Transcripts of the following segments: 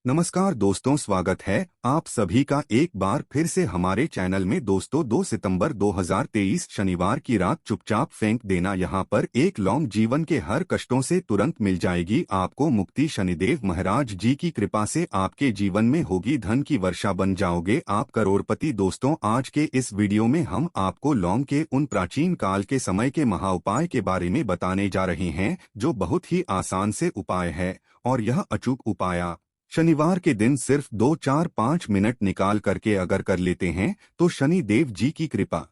नमस्कार दोस्तों, स्वागत है आप सभी का एक बार फिर से हमारे चैनल में। दोस्तों 2 सितंबर 2023 शनिवार की रात चुपचाप फेंक देना। यहाँ पर एक लौंग जीवन के हर कष्टों से तुरंत मिल जाएगी आपको मुक्ति। शनिदेव महाराज जी की कृपा से आपके जीवन में होगी धन की वर्षा, बन जाओगे आप करोड़पति। दोस्तों आज के इस वीडियो में हम आपको लौंग के उन प्राचीन काल के समय के महाउपाय के बारे में बताने जा रहे हैं जो बहुत ही आसान से उपाय है। और यह अचूक उपाय शनिवार के दिन सिर्फ 2-4-5 मिनट निकाल करके अगर कर लेते हैं तो शनि देव जी की कृपा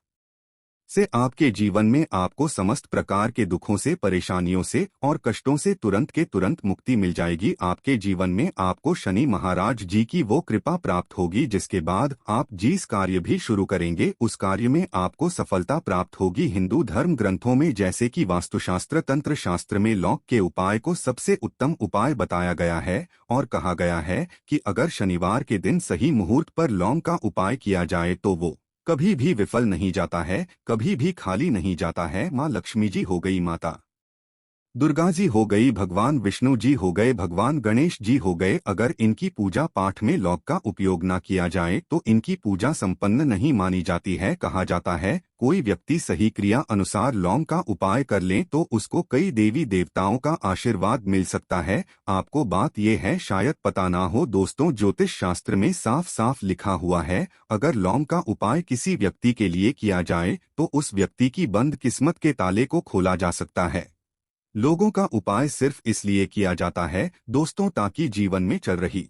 से आपके जीवन में आपको समस्त प्रकार के दुखों से, परेशानियों से और कष्टों से तुरंत के तुरंत मुक्ति मिल जाएगी। आपके जीवन में आपको शनि महाराज जी की वो कृपा प्राप्त होगी जिसके बाद आप जिस कार्य भी शुरू करेंगे उस कार्य में आपको सफलता प्राप्त होगी। हिंदू धर्म ग्रंथों में जैसे कि वास्तुशास्त्र, तंत्र शास्त्र में लौंग के उपाय को सबसे उत्तम उपाय बताया गया है और कहा गया है कि अगर शनिवार के दिन सही मुहूर्त पर लौंग का उपाय किया जाए तो वो कभी भी विफल नहीं जाता है, कभी भी खाली नहीं जाता है। माँ लक्ष्मी जी हो गई, माता दुर्गा जी हो गई, भगवान विष्णु जी हो गए, भगवान गणेश जी हो गए, अगर इनकी पूजा पाठ में लौंग का उपयोग न किया जाए तो इनकी पूजा संपन्न नहीं मानी जाती है। कहा जाता है कोई व्यक्ति सही क्रिया अनुसार लौंग का उपाय कर ले तो उसको कई देवी देवताओं का आशीर्वाद मिल सकता है। आपको बात यह है शायद पता ना हो दोस्तों, ज्योतिष शास्त्र में साफ साफ लिखा हुआ है अगर लौंग का उपाय किसी व्यक्ति के लिए किया जाए तो उस व्यक्ति की बंद किस्मत के ताले को खोला जा सकता है। लोगों का उपाय सिर्फ इसलिए किया जाता है दोस्तों ताकि जीवन में चल रही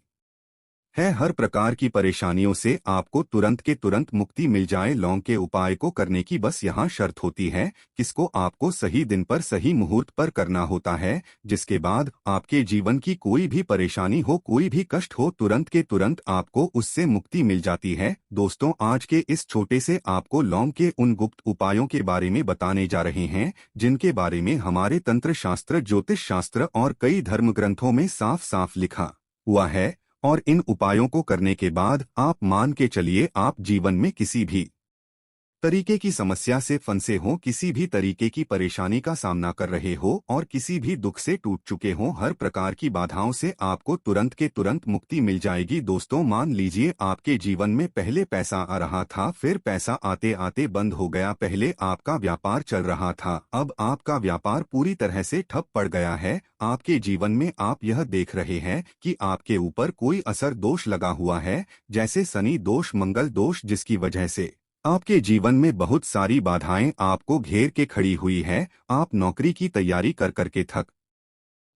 है हर प्रकार की परेशानियों से आपको तुरंत के तुरंत मुक्ति मिल जाए। लौंग के उपाय को करने की बस यहाँ शर्त होती है, किसको आपको सही दिन पर सही मुहूर्त पर करना होता है, जिसके बाद आपके जीवन की कोई भी परेशानी हो, कोई भी कष्ट हो, तुरंत के तुरंत आपको उससे मुक्ति मिल जाती है। दोस्तों आज के इस छोटे से आपको लौंग के उन गुप्त उपायों के बारे में बताने जा रहे हैं जिनके बारे में हमारे तंत्र शास्त्र, ज्योतिष शास्त्र और कई धर्म ग्रंथों में साफ साफ लिखा हुआ है। और इन उपायों को करने के बाद आप मान के चलिए आप जीवन में किसी भी तरीके की समस्या से फंसे हो, किसी भी तरीके की परेशानी का सामना कर रहे हो और किसी भी दुख से टूट चुके हो, हर प्रकार की बाधाओं से आपको तुरंत के तुरंत मुक्ति मिल जाएगी। दोस्तों मान लीजिए आपके जीवन में पहले पैसा आ रहा था, फिर पैसा आते आते बंद हो गया। पहले आपका व्यापार चल रहा था, अब आपका व्यापार पूरी तरह से ठप पड़ गया है। आपके जीवन में आप यह देख रहे हैं कि आपके ऊपर कोई असर दोष लगा हुआ है, जैसे शनि दोष, मंगल दोष, जिसकी वजह से आपके जीवन में बहुत सारी बाधाएं आपको घेर के खड़ी हुई है। आप नौकरी की तैयारी कर करके थक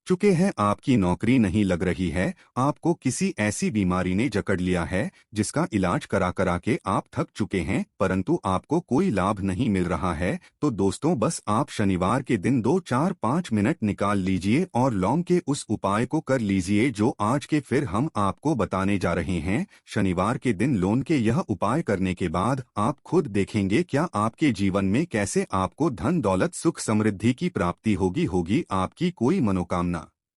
चुके हैं, आपकी नौकरी नहीं लग रही है, आपको किसी ऐसी बीमारी ने जकड़ लिया है जिसका इलाज करा करा के आप थक चुके हैं परंतु आपको कोई लाभ नहीं मिल रहा है। तो दोस्तों बस आप शनिवार के दिन 2-4-5 मिनट निकाल लीजिए और लौंग के उस उपाय को कर लीजिए जो आज के फिर हम आपको बताने जा रहे हैं। शनिवार के दिन लौंग के यह उपाय करने के बाद आप खुद देखेंगे क्या आपके जीवन में कैसे आपको धन दौलत सुख समृद्धि की प्राप्ति होगी आपकी कोई मनोकामना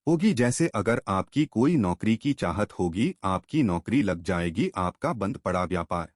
होगी। जैसे अगर आपकी कोई नौकरी की चाहत होगी, आपकी नौकरी लग जाएगी, आपका बंद पड़ा व्यापार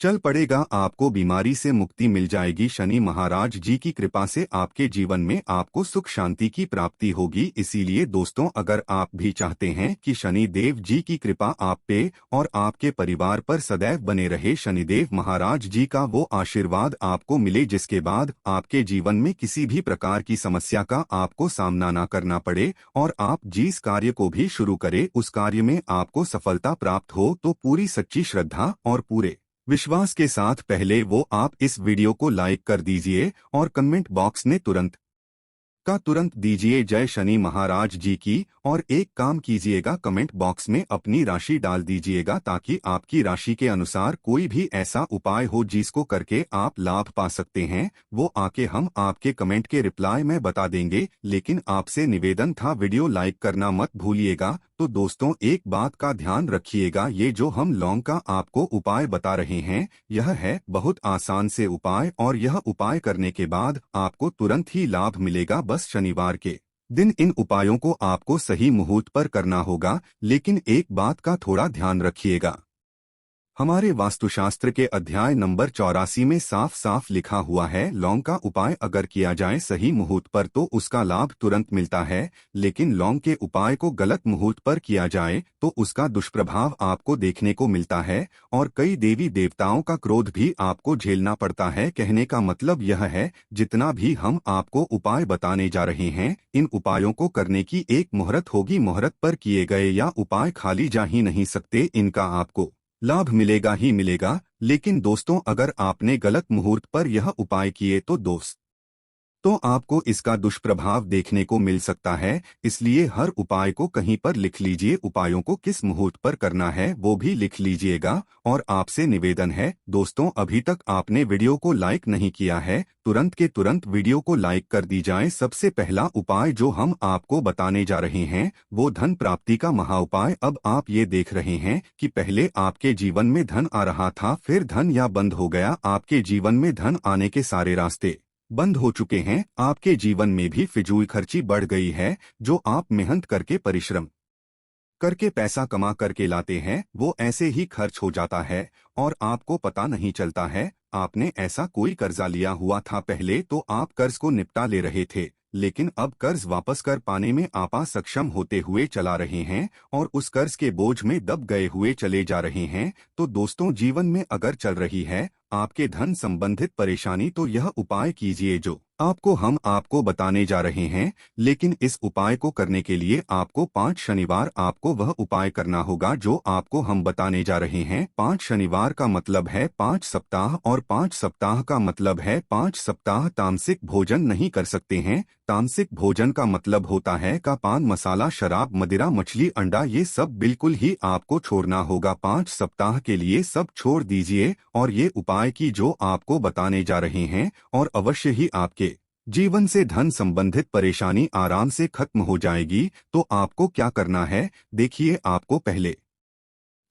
चल पड़ेगा, आपको बीमारी से मुक्ति मिल जाएगी। शनि महाराज जी की कृपा से आपके जीवन में आपको सुख शांति की प्राप्ति होगी। इसीलिए दोस्तों अगर आप भी चाहते हैं कि शनि देव जी की कृपा आप पे और आपके परिवार पर सदैव बने रहे, शनिदेव महाराज जी का वो आशीर्वाद आपको मिले जिसके बाद आपके जीवन में किसी भी प्रकार की समस्या का आपको सामना न करना पड़े और आप जिस कार्य को भी शुरू करें उस कार्य में आपको सफलता प्राप्त हो, तो पूरी सच्ची श्रद्धा और पूरे विश्वास के साथ पहले वो आप इस वीडियो को लाइक कर दीजिए और कमेंट बॉक्स में तुरंत दीजिए जय शनि महाराज जी की। और एक काम कीजिएगा, कमेंट बॉक्स में अपनी राशि डाल दीजिएगा ताकि आपकी राशि के अनुसार कोई भी ऐसा उपाय हो जिसको करके आप लाभ पा सकते हैं, वो आके हम आपके कमेंट के रिप्लाई में बता देंगे। लेकिन आपसे निवेदन था वीडियो लाइक करना मत भूलिएगा। तो दोस्तों एक बात का ध्यान रखिएगा, ये जो हम लौंग का आपको उपाय बता रहे हैं यह है बहुत आसान से उपाय और यह उपाय करने के बाद आपको तुरंत ही लाभ मिलेगा। बस शनिवार के दिन इन उपायों को आपको सही मुहूर्त पर करना होगा। लेकिन एक बात का थोड़ा ध्यान रखिएगा, हमारे वास्तुशास्त्र के अध्याय नंबर 84 में साफ साफ लिखा हुआ है, लौंग का उपाय अगर किया जाए सही मुहूर्त पर तो उसका लाभ तुरंत मिलता है, लेकिन लौंग के उपाय को गलत मुहूर्त पर किया जाए तो उसका दुष्प्रभाव आपको देखने को मिलता है और कई देवी देवताओं का क्रोध भी आपको झेलना पड़ता है। कहने का मतलब यह है, जितना भी हम आपको उपाय बताने जा रहे हैं, इन उपायों को करने की एक मुहूर्त होगी। मुहूर्त पर किए गए या उपाय खाली जा ही नहीं सकते, इनका आपको लाभ मिलेगा ही मिलेगा। लेकिन दोस्तों, अगर आपने गलत मुहूर्त पर यह उपाय किए तो आपको इसका दुष्प्रभाव देखने को मिल सकता है। इसलिए हर उपाय को कहीं पर लिख लीजिए, उपायों को किस मुहूर्त पर करना है वो भी लिख लीजिएगा। और आपसे निवेदन है दोस्तों, अभी तक आपने वीडियो को लाइक नहीं किया है, तुरंत के तुरंत वीडियो को लाइक कर दी जाए। सबसे पहला उपाय जो हम आपको बताने जा रहे हैं वो धन प्राप्ति का महाउपाय। अब आप ये देख रहे हैं कि पहले आपके जीवन में धन आ रहा था, फिर धन या बंद हो गया। आपके जीवन में धन आने के सारे रास्ते बंद हो चुके हैं। आपके जीवन में भी फिजूल खर्ची बढ़ गई है। जो आप मेहनत करके परिश्रम करके पैसा कमा करके लाते हैं वो ऐसे ही खर्च हो जाता है और आपको पता नहीं चलता है। आपने ऐसा कोई कर्जा लिया हुआ था पहले तो आप कर्ज को निपटा ले रहे थे, लेकिन अब कर्ज वापस कर पाने में आप सक्षम होते हुए चला रहे हैं और उस कर्ज के बोझ में दब गए हुए चले जा रहे हैं। तो दोस्तों, जीवन में अगर चल रही है आपके धन संबंधित परेशानी तो यह उपाय कीजिए जो हम आपको बताने जा रहे हैं। लेकिन इस उपाय को करने के लिए आपको 5 शनिवार आपको वह उपाय करना होगा जो आपको हम बताने जा रहे हैं। 5 शनिवार का मतलब है 5 सप्ताह और 5 सप्ताह का मतलब है 5 सप्ताह तामसिक भोजन नहीं कर सकते हैं। तामसिक भोजन का मतलब होता है का पान मसाला शराब मदिरा मछली अंडा ये सब बिल्कुल ही आपको छोड़ना होगा। 5 सप्ताह के लिए सब छोड़ दीजिए और ये उपाय की जो आपको बताने जा रहे हैं और अवश्य ही आपके जीवन से धन संबंधित परेशानी आराम से खत्म हो जाएगी। तो आपको क्या करना है देखिए, आपको पहले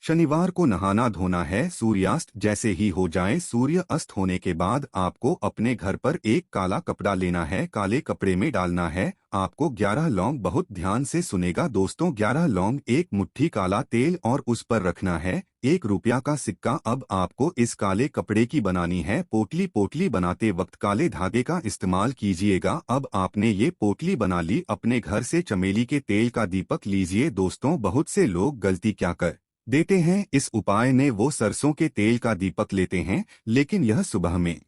शनिवार को नहाना धोना है। सूर्यास्त जैसे ही हो जाए, सूर्य अस्त होने के बाद आपको अपने घर पर एक काला कपड़ा लेना है, काले कपड़े में डालना है आपको 11 लौंग। बहुत ध्यान से सुनेगा दोस्तों, 11 लौंग, एक मुट्ठी काला तेल और उस पर रखना है 1 रुपया का सिक्का। अब आपको इस काले कपड़े की बनानी है पोटली। पोटली बनाते वक्त काले धागे का इस्तेमाल कीजिएगा। अब आपने ये पोटली बना ली, अपने घर से चमेली के तेल का दीपक लीजिए। दोस्तों, बहुत से लोग गलती क्या कर देते हैं, इस उपाय ने वो सरसों के तेल का दीपक लेते हैं, लेकिन यह सुबह में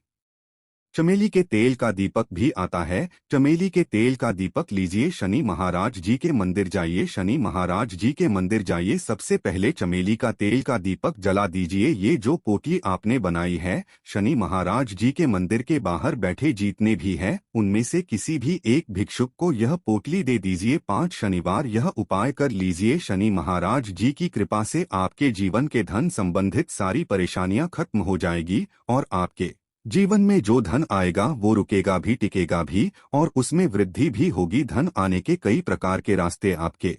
चमेली के तेल का दीपक भी आता है। चमेली के तेल का दीपक लीजिए, शनि महाराज जी के मंदिर जाइए, शनि महाराज जी के मंदिर जाइए। सबसे पहले चमेली का तेल का दीपक जला दीजिए। ये जो पोटली आपने बनाई है, शनि महाराज जी के मंदिर के बाहर बैठे जितने भी हैं उनमें से किसी भी एक भिक्षुक को यह पोटली दे दीजिए। 5 शनिवार यह उपाय कर लीजिए। शनि महाराज जी की कृपा से आपके जीवन के धन संबंधित सारी परेशानियां खत्म हो जाएगी और आपके जीवन में जो धन आएगा वो रुकेगा भी, टिकेगा भी और उसमें वृद्धि भी होगी। धन आने के कई प्रकार के रास्ते आपके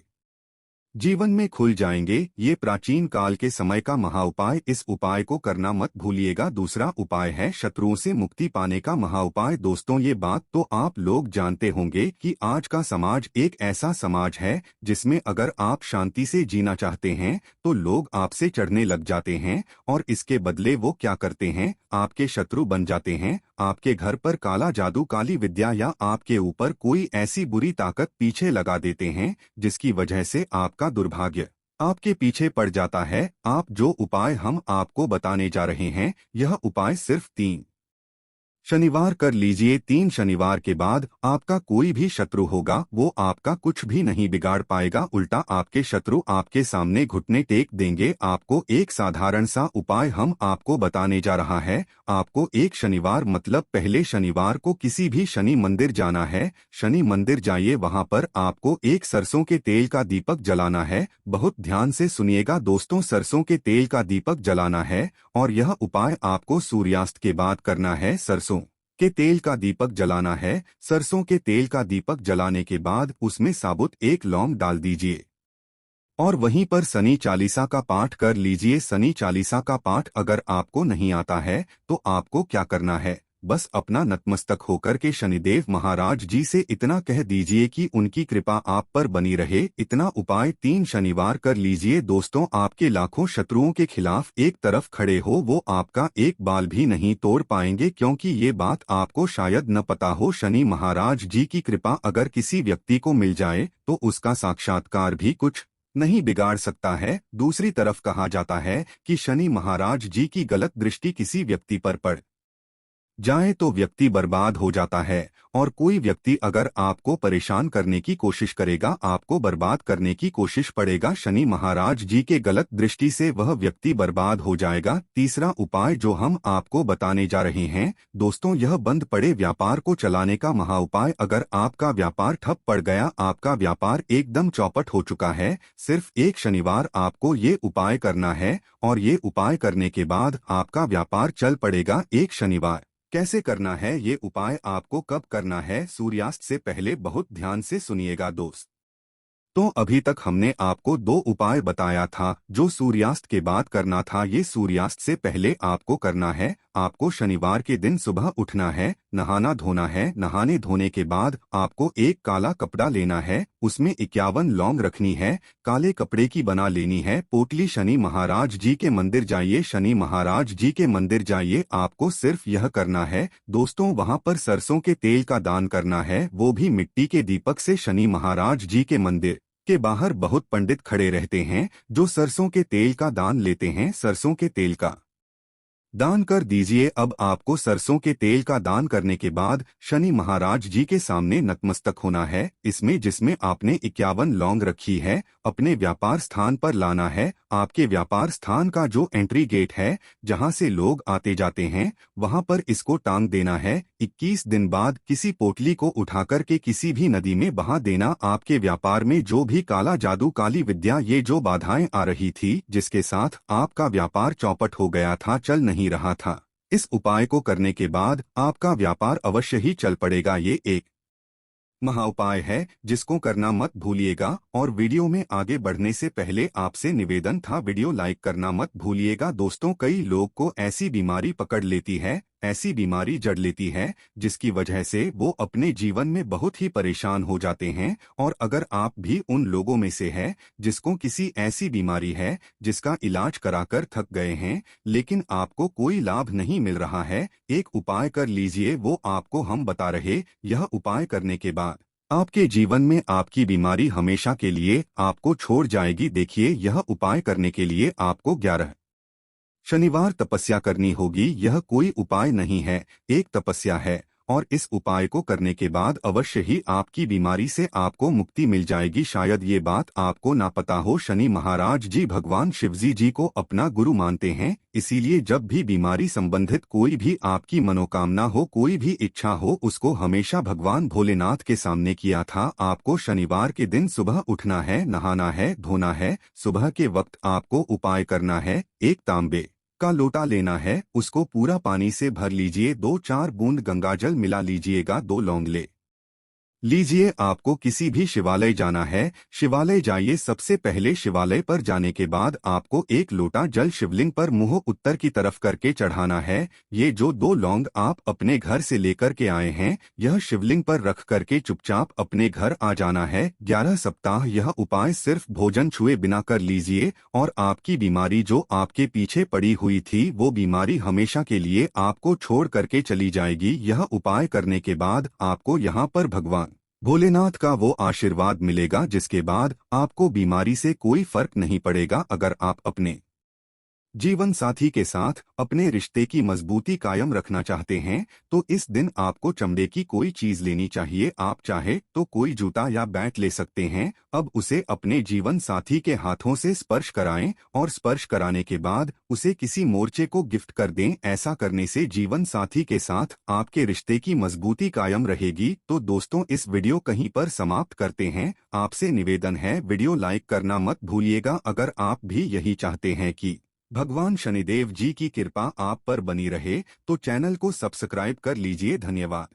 जीवन में खुल जाएंगे। ये प्राचीन काल के समय का महाउपाय, इस उपाय को करना मत भूलिएगा। दूसरा उपाय है शत्रुओं से मुक्ति पाने का महाउपाय। दोस्तों, ये बात तो आप लोग जानते होंगे कि आज का समाज एक ऐसा समाज है जिसमें अगर आप शांति से जीना चाहते हैं तो लोग आपसे चढ़ने लग जाते हैं और इसके बदले वो क्या करते हैं, आपके शत्रु बन जाते हैं। आपके घर पर काला जादू, काली विद्या या आपके ऊपर कोई ऐसी बुरी ताकत पीछे लगा देते हैं जिसकी वजह से आपका दुर्भाग्य आपके पीछे पड़ जाता है। आप जो उपाय हम आपको बताने जा रहे हैं, यह उपाय सिर्फ 3 शनिवार कर लीजिए। 3 शनिवार के बाद आपका कोई भी शत्रु होगा वो आपका कुछ भी नहीं बिगाड़ पाएगा, उल्टा आपके शत्रु आपके सामने घुटने टेक देंगे। आपको एक साधारण सा उपाय हम आपको बताने जा रहा है। आपको एक शनिवार मतलब पहले शनिवार को किसी भी शनि मंदिर जाना है। शनि मंदिर जाइए, वहां पर आपको एक सरसों के तेल का दीपक जलाना है। बहुत ध्यान से सुनिएगा दोस्तों, सरसों के तेल का दीपक जलाना है और यह उपाय आपको सूर्यास्त के बाद करना है। सरसों के तेल का दीपक जलाना है। सरसों के तेल का दीपक जलाने के बाद उसमें साबुत 1 लौंग डाल दीजिए और वहीं पर शनि चालीसा का पाठ कर लीजिए। शनि चालीसा का पाठ अगर आपको नहीं आता है तो आपको क्या करना है, बस अपना नतमस्तक होकर के शनिदेव महाराज जी से इतना कह दीजिए कि उनकी कृपा आप पर बनी रहे। इतना उपाय 3 शनिवार कर लीजिए दोस्तों, आपके लाखों शत्रुओं के खिलाफ एक तरफ खड़े हो वो आपका एक बाल भी नहीं तोड़ पाएंगे, क्योंकि ये बात आपको शायद न पता हो। शनि महाराज जी की कृपा अगर किसी व्यक्ति को मिल जाए तो उसका साक्षात्कार भी कुछ नहीं बिगाड़ सकता है। दूसरी तरफ कहा जाता है कि शनि महाराज जी की गलत दृष्टि किसी व्यक्ति पर पड़ जाए तो व्यक्ति बर्बाद हो जाता है, और कोई व्यक्ति अगर आपको परेशान करने की कोशिश करेगा, आपको बर्बाद करने की कोशिश पड़ेगा, शनि महाराज जी के गलत दृष्टि से वह व्यक्ति बर्बाद हो जाएगा। तीसरा उपाय जो हम आपको बताने जा रहे हैं दोस्तों, यह बंद पड़े व्यापार को चलाने का महा उपाय। अगर आपका व्यापार ठप पड़ गया, आपका व्यापार एकदम चौपट हो चुका है, सिर्फ एक शनिवार आपको ये उपाय करना है, और ये उपाय करने के बाद आपका व्यापार चल पड़ेगा। एक शनिवार कैसे करना है, ये उपाय आपको कब करना है, सूर्यास्त से पहले बहुत ध्यान से सुनिएगा दोस्त। तो अभी तक हमने आपको 2 उपाय बताया था जो सूर्यास्त के बाद करना था। ये सूर्यास्त से पहले आपको करना है। आपको शनिवार के दिन सुबह उठना है, नहाना धोना है। नहाने धोने के बाद आपको एक काला कपड़ा लेना है, उसमें 51 लौंग रखनी है, काले कपड़े की बना लेनी है। पोटली शनि महाराज जी के मंदिर जाइए, शनि महाराज जी के मंदिर जाइए। आपको सिर्फ यह करना है दोस्तों, वहां पर सरसों के तेल का दान करना है, वो भी मिट्टी के दीपक से। शनि महाराज जी के मंदिर के बाहर बहुत पंडित खड़े रहते हैं जो सरसों के तेल का दान लेते हैं। सरसों के तेल का दान कर दीजिए। अब आपको सरसों के तेल का दान करने के बाद शनि महाराज जी के सामने नतमस्तक होना है। इसमें जिसमें आपने 51 लौंग रखी है अपने व्यापार स्थान पर लाना है। आपके व्यापार स्थान का जो एंट्री गेट है जहां से लोग आते जाते हैं वहां पर इसको टांग देना है। 21 दिन बाद किसी पोटली को उठाकर के किसी भी नदी में बहा देना। आपके व्यापार में जो भी काला जादू, काली विद्या, ये जो बाधाएं आ रही थी जिसके साथ आपका व्यापार चौपट हो गया था, चल नहीं रहा था, इस उपाय को करने के बाद आपका व्यापार अवश्य ही चल पड़ेगा। ये एक महा उपाय है जिसको करना मत भूलिएगा। और वीडियो में आगे बढ़ने से पहले आपसे निवेदन था, वीडियो लाइक करना मत भूलिएगा दोस्तों। कई लोग को ऐसी बीमारी पकड़ लेती है, ऐसी बीमारी जड़ लेती है जिसकी वजह से वो अपने जीवन में बहुत ही परेशान हो जाते हैं। और अगर आप भी उन लोगों में से है जिसको किसी ऐसी बीमारी है जिसका इलाज कराकर थक गए हैं लेकिन आपको कोई लाभ नहीं मिल रहा है, एक उपाय कर लीजिए, वो आपको हम बता रहे। यह उपाय करने के बाद आपके जीवन में आपकी बीमारी हमेशा के लिए आपको छोड़ जाएगी। देखिए, यह उपाय करने के लिए आपको 11 शनिवार तपस्या करनी होगी। यह कोई उपाय नहीं है, एक तपस्या है, और इस उपाय को करने के बाद अवश्य ही आपकी बीमारी से आपको मुक्ति मिल जाएगी। शायद ये बात आपको ना पता हो, शनि महाराज जी भगवान शिवजी जी को अपना गुरु मानते हैं। इसीलिए जब भी बीमारी संबंधित कोई भी आपकी मनोकामना हो, कोई भी इच्छा हो, उसको हमेशा भगवान भोलेनाथ के सामने किया था। आपको शनिवार के दिन सुबह उठना है, नहाना है, धोना है। सुबह के वक्त आपको उपाय करना है, एक तांबे का लोटा लेना है, उसको पूरा पानी से भर लीजिए, 2-4 बूंद गंगाजल मिला लीजिएगा, 2 लौंग ले लीजिए। आपको किसी भी शिवालय जाना है, शिवालय जाइए। सबसे पहले शिवालय पर जाने के बाद आपको एक लोटा जल शिवलिंग पर मुंह उत्तर की तरफ करके चढ़ाना है। ये जो 2 लौंग आप अपने घर से लेकर के आए हैं, यह शिवलिंग पर रख करके चुपचाप अपने घर आ जाना है। 11 सप्ताह यह उपाय सिर्फ भोजन छुए बिना कर लीजिए, और आपकी बीमारी जो आपके पीछे पड़ी हुई थी वो बीमारी हमेशा के लिए आपको छोड़ करके चली जाएगी। यह उपाय करने के बाद आपको यहाँ पर भगवान भोलेनाथ का वो आशीर्वाद मिलेगा जिसके बाद आपको बीमारी से कोई फर्क नहीं पड़ेगा। अगर आप अपने जीवन साथी के साथ अपने रिश्ते की मजबूती कायम रखना चाहते हैं तो इस दिन आपको चमड़े की कोई चीज लेनी चाहिए। आप चाहे तो कोई जूता या बैट ले सकते हैं। अब उसे अपने जीवन साथी के हाथों से स्पर्श कराएं, और स्पर्श कराने के बाद उसे किसी मोर्चे को गिफ्ट कर दें। ऐसा करने से जीवन साथी के साथ आपके रिश्ते की मजबूती कायम रहेगी। तो दोस्तों, इस वीडियो कहीं पर समाप्त करते हैं। आपसे निवेदन है, वीडियो लाइक करना मत भूलिएगा। अगर आप भी यही चाहते हैं कि भगवान शनिदेव जी की कृपा आप पर बनी रहे तो चैनल को सब्सक्राइब कर लीजिए। धन्यवाद।